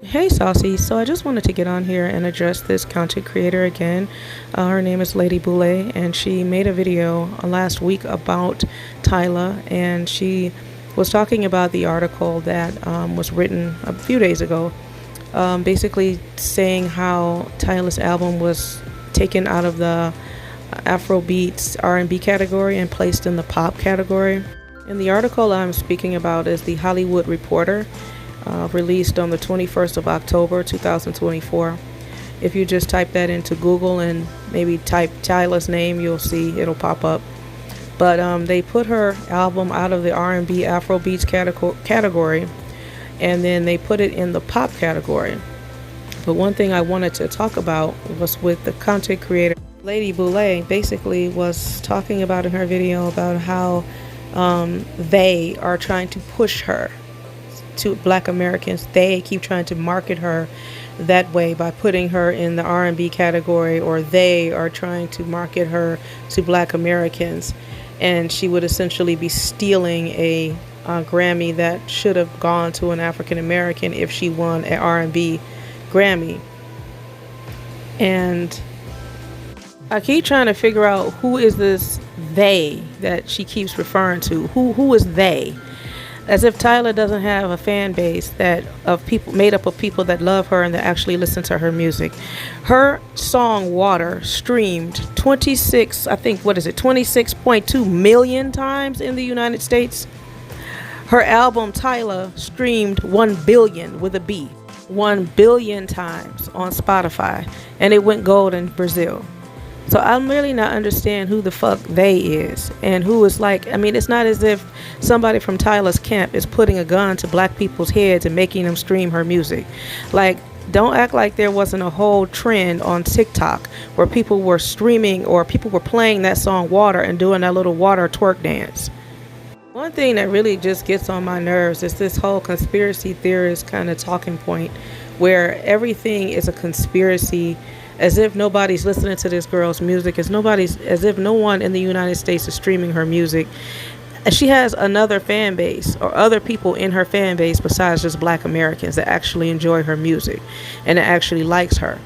Hey Saucy, so I just wanted to get on here and address this content creator again. Her name is Lady Boule, and she made a video last week about Tyla, and she was talking about the article that was written a few days ago, basically saying how Tyla's album was taken out of the Afrobeats R&B category and placed in the pop category. And the article I'm speaking about is the Hollywood Reporter, released on the 21st of October 2024. If you just type that into Google and maybe type Tyla's name, you'll see it'll pop up. But they put her album out of the R&B Afrobeats category, and then they put it in the pop category. But one thing I wanted to talk about was with the content creator Lady Boule. Basically was talking about in her video about how they are trying to push her to Black Americans. They keep trying to market her that way by putting her in the R&B category, or they are trying to market her to Black Americans, and she would essentially be stealing a Grammy that should have gone to an African American if she won an R&B Grammy. And I keep trying to figure out who is this they that she keeps referring to. Who is they? As if Tyla doesn't have a fan base that of people made up of people that love her and that actually listen to her music. Her song Water streamed 26.2 million times in the United States. Her album Tyla streamed 1 billion with a B, 1 billion times on Spotify, and it went gold in Brazil. So I'm really not understand who the fuck they is, and who is like, I mean, it's not as if somebody from Tyla's camp is putting a gun to black people's heads and making them stream her music. Like, don't act like there wasn't a whole trend on TikTok where people were streaming or people were playing that song Water and doing that little water twerk dance. One thing that really just gets on my nerves is this whole conspiracy theorist kind of talking point where everything is a conspiracy, as if nobody's listening to this girl's music, as if no one in the United States is streaming her music. And she has another fan base, or other people in her fan base besides just Black Americans that actually enjoy her music and that actually likes her.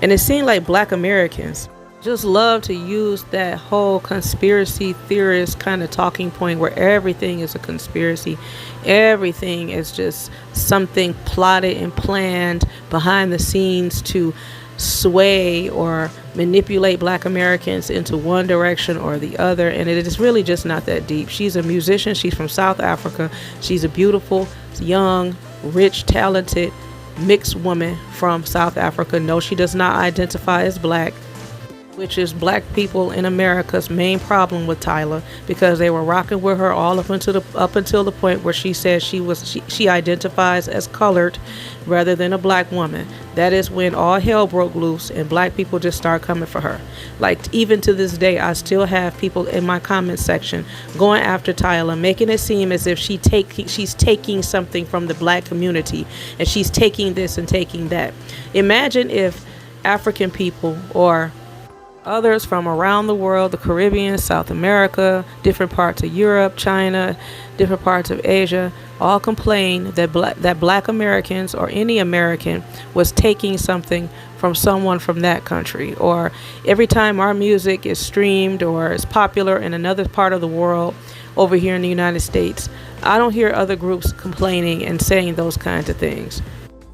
And it seemed like Black Americans just love to use that whole conspiracy theorist kind of talking point where everything is a conspiracy. Everything is just something plotted and planned behind the scenes to sway or manipulate Black Americans into one direction or the other. And it is really just not that deep. She's a musician. She's from South Africa. She's a beautiful, young, rich, talented, mixed woman from South Africa. No, she does not identify as Black, which is Black people in America's main problem with Tyla, because they were rocking with her all up until the point where she said she identifies as colored rather than a Black woman. That is when all hell broke loose and Black people just start coming for her. Like, even to this day, I still have people in my comment section going after Tyla, making it seem as if she's taking something from the Black community, and she's taking this and taking that. Imagine if African people or others from around the world, the Caribbean, South America, different parts of Europe, China, different parts of Asia, all complain that Black Americans or any American was taking something from someone from that country. Or every time our music is streamed or is popular in another part of the world over here in the United States, I don't hear other groups complaining and saying those kinds of things.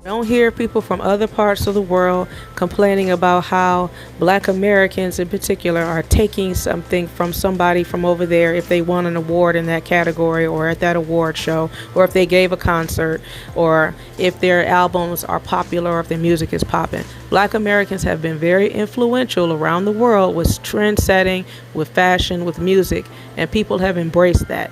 I don't hear people from other parts of the world complaining about how Black Americans in particular are taking something from somebody from over there if they won an award in that category or at that award show, or if they gave a concert, or if their albums are popular or if their music is popping. Black Americans have been very influential around the world with trend setting, with fashion, with music, and people have embraced that.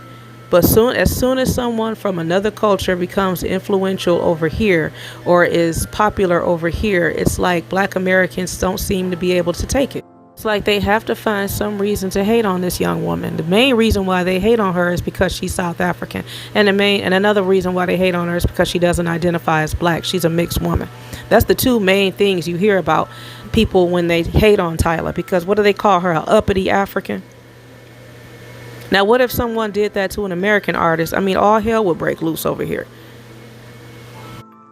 But as soon as someone from another culture becomes influential over here or is popular over here, it's like Black Americans don't seem to be able to take it. It's like they have to find some reason to hate on this young woman. The main reason why they hate on her is because she's South African. And another reason why they hate on her is because she doesn't identify as Black. She's a mixed woman. That's the two main things you hear about people when they hate on Tyla. Because what do they call her? An uppity African? Now, what if someone did that to an American artist? I mean, all hell would break loose over here.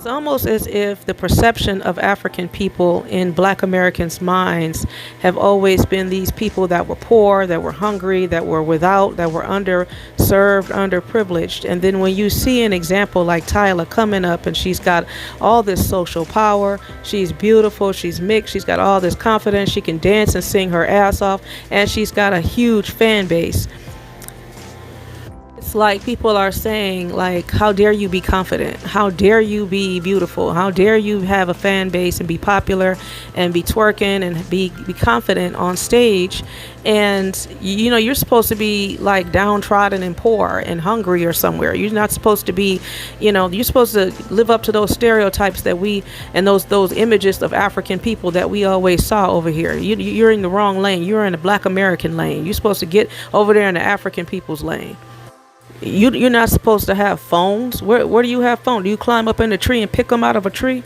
almost as if the perception of African people in Black Americans' minds have always been these people that were poor, that were hungry, that were without, that were underserved, underprivileged. And then when you see an example like Tyla coming up and she's got all this social power, she's beautiful, she's mixed, she's got all this confidence, she can dance and sing her ass off, and she's got a huge fan base. It's like people are saying, like, how dare you be confident? How dare you be beautiful? How dare you have a fan base and be popular and be twerking and be confident on stage? And you know, you're supposed to be like downtrodden and poor and hungry or somewhere. You're not supposed to be, you know, you're supposed to live up to those stereotypes that we, and those images of African people that we always saw over here. You're in the wrong lane. You're in the Black American lane. You're supposed to get over there in the African people's lane. You're not supposed to have phones. Where do you have phones? Do you climb up in a tree and pick them out of a tree?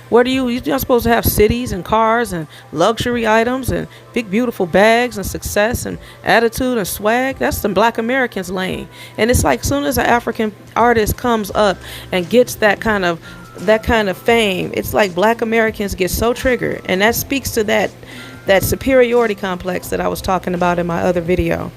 You're not supposed to have cities and cars and luxury items and big beautiful bags and success and attitude and swag. That's the Black Americans lane. And it's like, as soon as an African artist comes up and gets that kind of fame, it's like Black Americans get so triggered. And that speaks to that superiority complex that I was talking about in my other video.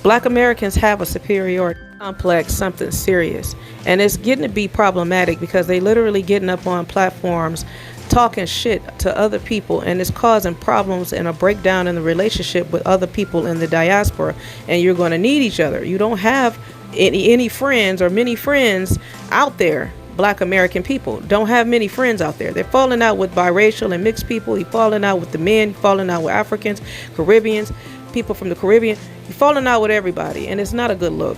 Black Americans have a superiority complex, something serious, and it's getting to be problematic because they literally getting up on platforms talking shit to other people, and it's causing problems and a breakdown in the relationship with other people in the diaspora. And you're going to need each other. You don't have any friends or many friends out there. Black American people don't have many friends out there. They're falling out with biracial and mixed people. You're falling out with the men. You're falling out with Africans, Caribbeans, people from the Caribbean. You're falling out with everybody, and it's not a good look.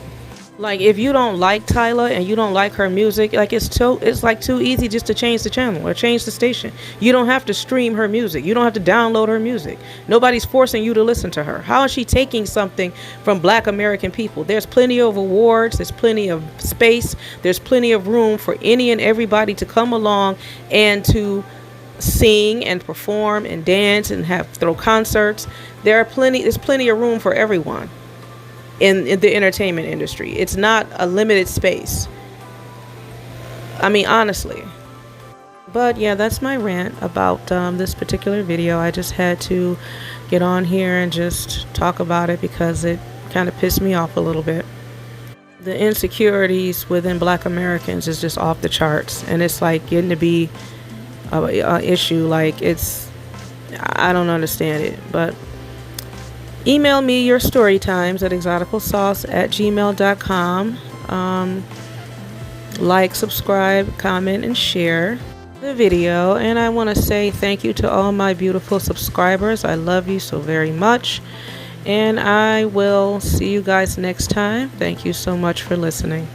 Like, if you don't like Tyla and you don't like her music, like, it's like too easy just to change the channel or change the station. You don't have to stream her music. You don't have to download her music. Nobody's forcing you to listen to her. How is she taking something from Black American people? There's plenty of awards. There's plenty of space. There's plenty of room for any and everybody to come along and to sing and perform and dance and throw concerts. There's plenty of room for everyone in the entertainment industry. It's not a limited space. I mean, honestly. But yeah, that's my rant about this particular video. I just had to get on here and just talk about it because it kind of pissed me off a little bit. The insecurities within Black Americans is just off the charts, and it's like getting to be an issue. Like, I don't understand it. But email me your story times at exoticalsauce@gmail.com. Like, subscribe, comment, and share the video. And I want to say thank you to all my beautiful subscribers. I love you so very much. And I will see you guys next time. Thank you so much for listening.